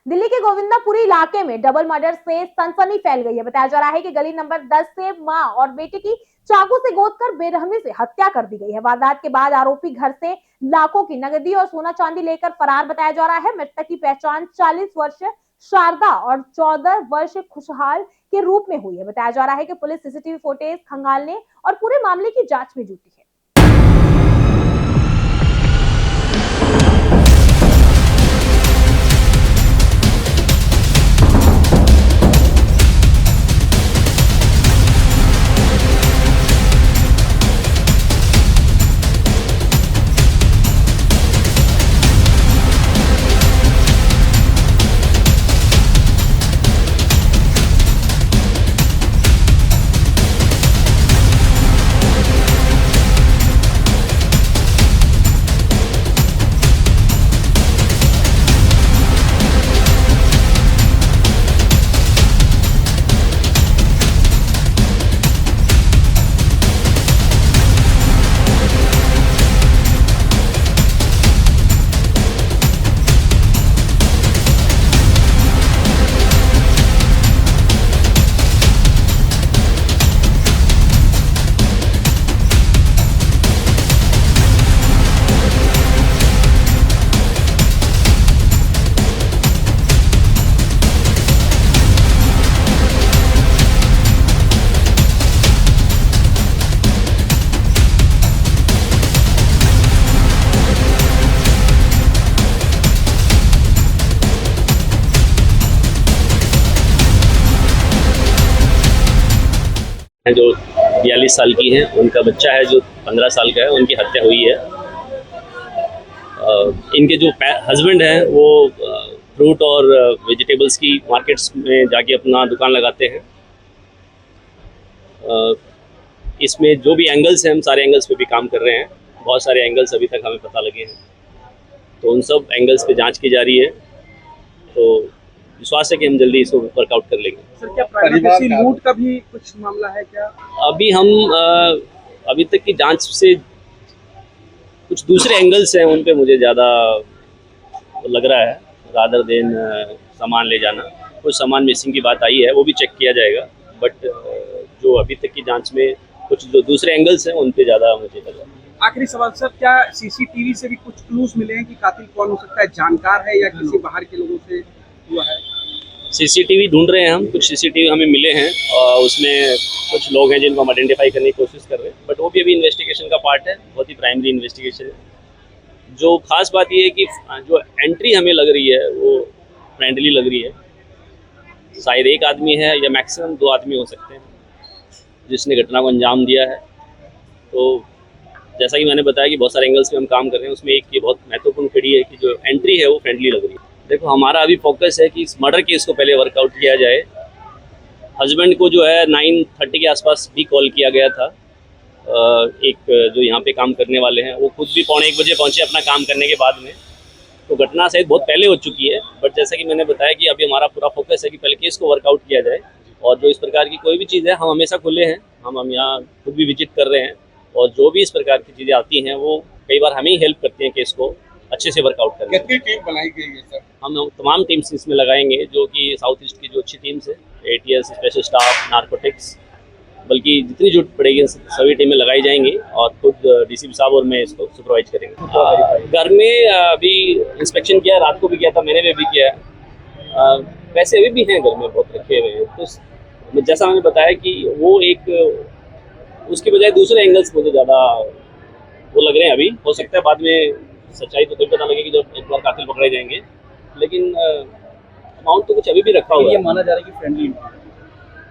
दिल्ली के गोविंदापुरी इलाके में डबल मर्डर से सनसनी फैल गई है। बताया जा रहा है कि गली नंबर 10 से मां और बेटे की चाकू से गोदकर बेरहमी से हत्या कर दी गई है। वारदात के बाद आरोपी घर से लाखों की नकदी और सोना चांदी लेकर फरार बताया जा रहा है। मृतक की पहचान 40 वर्ष शारदा और 14 वर्ष खुशहाल के रूप में हुई है। बताया जा रहा है कि पुलिस सीसीटीवी फुटेज खंगालने और पूरे मामले की जांच में जुटी है। जो 42 साल की हैं, उनका बच्चा है जो 15 साल का है, उनकी हत्या हुई है। इनके जो हस्बैंड हैं वो फ्रूट और वेजिटेबल्स की मार्केट्स में जाके अपना दुकान लगाते हैं। इसमें जो भी एंगल्स हैं, हम सारे एंगल्स पे भी काम कर रहे हैं। बहुत सारे एंगल्स अभी तक हमें पता लगे हैं, तो उन सब एंगल्स पे जांच की जा रही है। तो विश्वास है कि हम जल्दी इसको वर्कआउट कर लेंगे। सर, क्या प्राइवेसी लूट का भी कुछ मामला है क्या? अभी हम अभी तक की जांच से कुछ दूसरे एंगल्स हैं, उन पे मुझे ज़्यादा लग रहा है रादर देन सामान ले जाना। कुछ सामान मिसिंग की बात आई है, वो भी चेक किया जाएगा। बट जो अभी तक की जांच में कुछ जो दूसरे एंगल्स हैं, उन पे ज़्यादा मुझे लग रहा है। आखिरी सवाल सर, क्या सीसीटीवी से भी कुछ क्लूज मिले हैं कि कातिल कौन हो सकता है? जानकार है या किसी बाहर के लोगों से हुआ है? सीसीटीवी ढूंढ रहे हैं हम, कुछ सीसीटीवी हमें मिले हैं और उसमें कुछ लोग हैं जिनको हम आइडेंटिफाई करने की कोशिश कर रहे हैं। बट वो भी अभी इन्वेस्टिगेशन का पार्ट है, बहुत ही प्राइमरी इन्वेस्टिगेशन है। जो खास बात ये है कि जो एंट्री हमें लग रही है वो फ्रेंडली लग रही है। शायद एक आदमी है या मैक्सिमम 2 आदमी हो सकते हैं जिसने घटना को अंजाम दिया है। तो जैसा कि मैंने बताया कि बहुत सारे एंगल्स पे हम काम कर रहे हैं, उसमें एक ये बहुत महत्वपूर्ण कड़ी है कि जो एंट्री है वो फ्रेंडली लग रही है। देखो, हमारा अभी फोकस है कि इस मर्डर केस को पहले वर्कआउट किया जाए। हस्बैंड को जो है 9:30 के आसपास भी कॉल किया गया था। एक जो यहाँ पे काम करने वाले हैं वो खुद भी 1:45 बजे पहुँचे अपना काम करने के बाद में। तो घटना शायद बहुत पहले हो चुकी है, बट जैसा कि मैंने बताया कि अभी हमारा पूरा फोकस है कि पहले केस को वर्कआउट किया जाए। और जो इस प्रकार की कोई भी चीज़ है, हम हमेशा खुले हैं। हम यहाँ खुद भी विजिट कर रहे हैं और जो भी इस प्रकार की चीज़ें आती हैं वो कई बार हमें ही हेल्प करती हैं केस को अच्छे से वर्कआउट करने में। कितनी टीम बनाई गई है सर? हम तमाम टीम्स इसमें लगाएंगे, जो कि साउथ ईस्ट की जो अच्छी टीम्स है, ATS, स्पेशल स्टाफ, नारकोटिक्स, बल्कि जितनी जरूरत पड़ेगी सभी टीमें लगाई जाएंगी और खुद DCP साहब और मैं इसको सुपरवाइज करेंगे। घर में अभी इंस्पेक्शन किया, रात को भी किया था, मैंने भी किया है। पैसे अभी भी हैं घर में, बहुत रखे हुए हैं। तो जैसा मैंने बताया कि वो एक उसकी बजाय दूसरे एंगल्स मुझे ज़्यादा वो लग रहे हैं। अभी हो सकता है बाद में सच्चाई तो पता लगेगी जब एक बार कातिल पकड़े जाएंगे, लेकिन अमाउंट तो कुछ अभी भी रखा हुआ है। ये माना जा रहा है कि फ्रेंडली।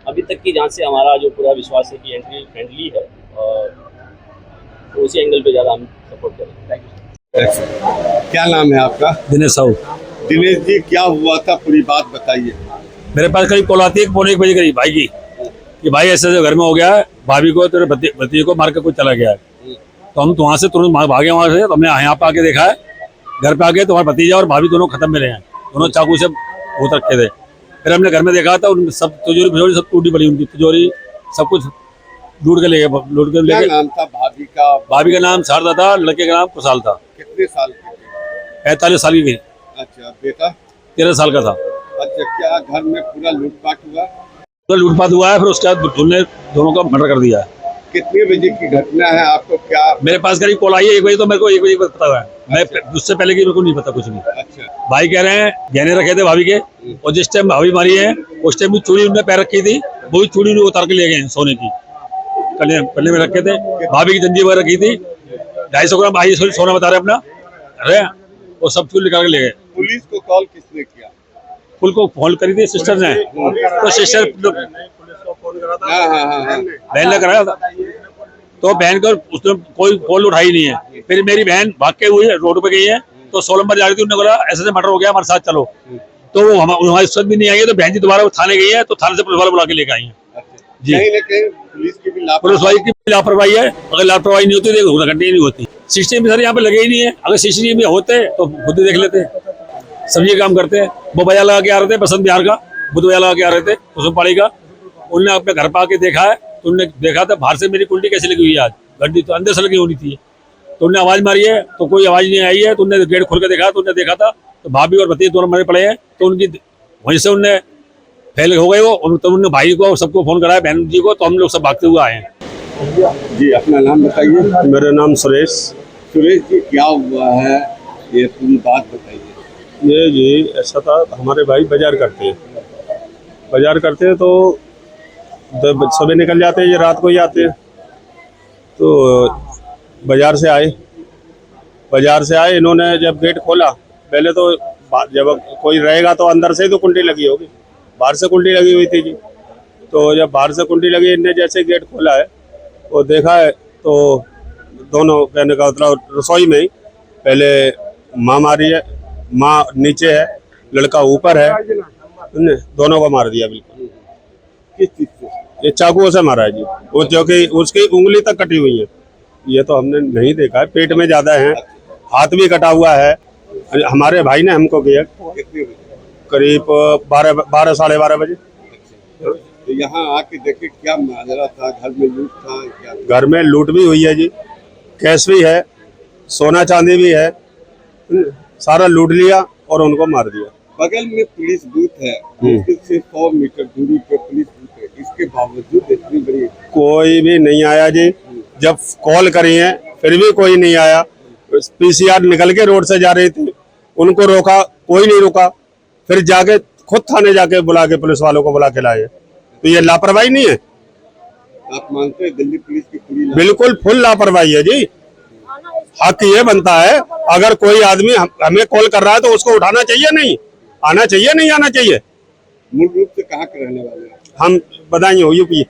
अभी तक की जांच से हमारा जो पूरा विश्वास है कि एंट्री फ्रेंडली है और तो उसी एंगल पे ज़्यादा हम सपोर्ट करेंगे। Thank you. क्या नाम है आपका? दिनेश साहू। दिनेश जी, क्या हुआ था, पूरी बात बताइए। मेरे पास करीब कॉल आती है 1:45 बजे करीब भाई की कि भाई ऐसे ऐसे घर में हो गया है, भाभी को तेरे भतीजे को मार के कुछ चला गया है। तो हम तो वहाँ से तुरंत भागे, वहाँ से तो हमने यहाँ पे आके देखा है। घर पे आके तुम्हारे भतीजा और भाभी दोनों खत्म मिले हैं, दोनों चाकू से बहुत रखे थे। फिर हमने घर में देखा था, उन सब तिजोरी सब टूटी पड़ी, उनकी तिजोरी सब कुछ लूट के ले गए। क्या नाम था भाभी का? भाभी का नाम शारदा था, लड़के का नाम कुशाल था। कितने साल की थी? 45 साल की। अच्छा, बेटा? 13 साल का था। अच्छा, क्या घर में पूरा लूटपाट हुआ? तो लूटपाट हुआ है, फिर उसके बाद उन्होंने दोनों का मर्डर कर दिया है। कितने बजे की घटना है? आपको क्या? मेरे पास करीब कॉल आई है 1 बजे, तो मेरे को 1 बजे पता हुआ है। मैं उससे पहले की मेरे को नहीं पता कुछ भी। अच्छा, भाई कह रहे हैं गहने रखे थे भाभी के, और जिस टाइम भाभी मारी है उस टाइम भी चूड़ी उनने पैर रखी थी, वही चूड़ी उन्हें उतार के ले गए हैं सोने की, पल्ले में रखे थे। भाभी की जंजीर वगैरह रखी थी, 250 ग्राम भाई सोना बता रहे अपना, अरे वो सब चूड़ी निकाल के ले गए। पुलिस को कॉल किसने किया? फुल को फोन करी थी सिस्टर ने, तो सिस्टर हाँ हाँ हाँ हाँ। बहन ने कराया था, तो बहन को उसने कोई कॉल उठाई नहीं है। फिर मेरी बहन भाग के हुई रोड पे गई है, तो 16 नंबर जा रही थी, उन्होंने बोला ऐसे मर्डर हो गया, हमारे साथ चलो। तो वो हमारे साथ भी नहीं आई है, तो बहन जी दोबारा थाने गई है, तो थाने से पुलिस वाले बुला के लेके आई है। जी, कहीं न कहीं पुलिस की भी पुलिस वाली की लापरवाही है। अगर लापरवाही नहीं होती तो घंटे नहीं होती। सीसीटीवी सर यहाँ पे लगे ही नहीं है, अगर सीसीटीवी होते तो खुद ही देख लेते। सब्जी काम करते हैं, वो बाजार लगा के आ रहे थे बसंत बिहार का, बुद्ध बाजार लगा के आ रहे थे कुसुमपाड़ी का। उनने अपने घर पर आके देखा है, तो उनने देखा था बाहर से मेरी कुंडी कैसे लगी हुई है, आज घंटी तो अंदर से लगी होनी थी। तो उन्हें आवाज मारी है, तो कोई आवाज नहीं आई है, तो उन्हें गेट खोल के देखा, तो उन्हें देखा था तो भाभी और भतीजे दोनों मरे पड़े हैं। तो उनकी वहीं से उनने फैल हो गए वो, तो उन्होंने भाई को सबको फोन कराया, बहन जी को, तो हम लोग सब भागते हुए आए हैं। जी, अपना नाम बताइए। मेरा नाम सुरेश। सुरेश जी, क्या हुआ है, ये पूरी बात बताइए। ये जी ऐसा था, हमारे भाई बाजार करते हैं तो सुबह निकल जाते हैं, ये रात को ही आते हैं। तो बाजार से आए, इन्होंने जब गेट खोला, पहले तो जब कोई रहेगा तो अंदर से ही तो कुंडी लगी होगी, बाहर से कुंडी लगी हुई थी जी। तो जब बाहर से कुंडी लगी, इनने जैसे गेट खोला है वो देखा है, तो दोनों कहने का मतलब रसोई में ही पहले माँ मारी है, माँ नीचे है, लड़का ऊपर है, दोनों को मार दिया बिल्कुल। किस चीज से? ये चाकुओं से मारा है जी, वो जो कि उसकी उंगली तक कटी हुई है। ये तो हमने नहीं देखा है, पेट में ज्यादा है, हाथ भी कटा हुआ है। हमारे भाई ने हमको किया कितने बजे? करीब 12 साढ़े 12 बजे। तो यहाँ आके देखे क्या माजरा था, घर में लूट था क्या? घर में लूट भी हुई है जी, कैश भी है, सोना चांदी भी है, सारा लूट लिया और उनको मार दिया। बगल में पुलिस बूथ है, मुश्किल से 100 मीटर दूरी पे पुलिस बूथ है, इसके बावजूद इतनी बड़ी कोई भी नहीं आया जी। जब कॉल करी है फिर भी कोई नहीं आया। पीसीआर निकल के रोड से जा रही थी, उनको रोका, कोई नहीं रुका। फिर जाके खुद थाने जाके बुला के पुलिस वालों को बुला के लाए। तो ये लापरवाही नहीं है? आप मानते हैं दिल्ली पुलिस की पूरी बिल्कुल फुल लापरवाही है जी। हक ये बनता है, अगर कोई आदमी हमें कॉल कर रहा है तो उसको उठाना चाहिए, नहीं आना चाहिए, नहीं आना चाहिए। मूल रूप से कहाँ के रहने वाले हैं? हम बदायूं यूपी।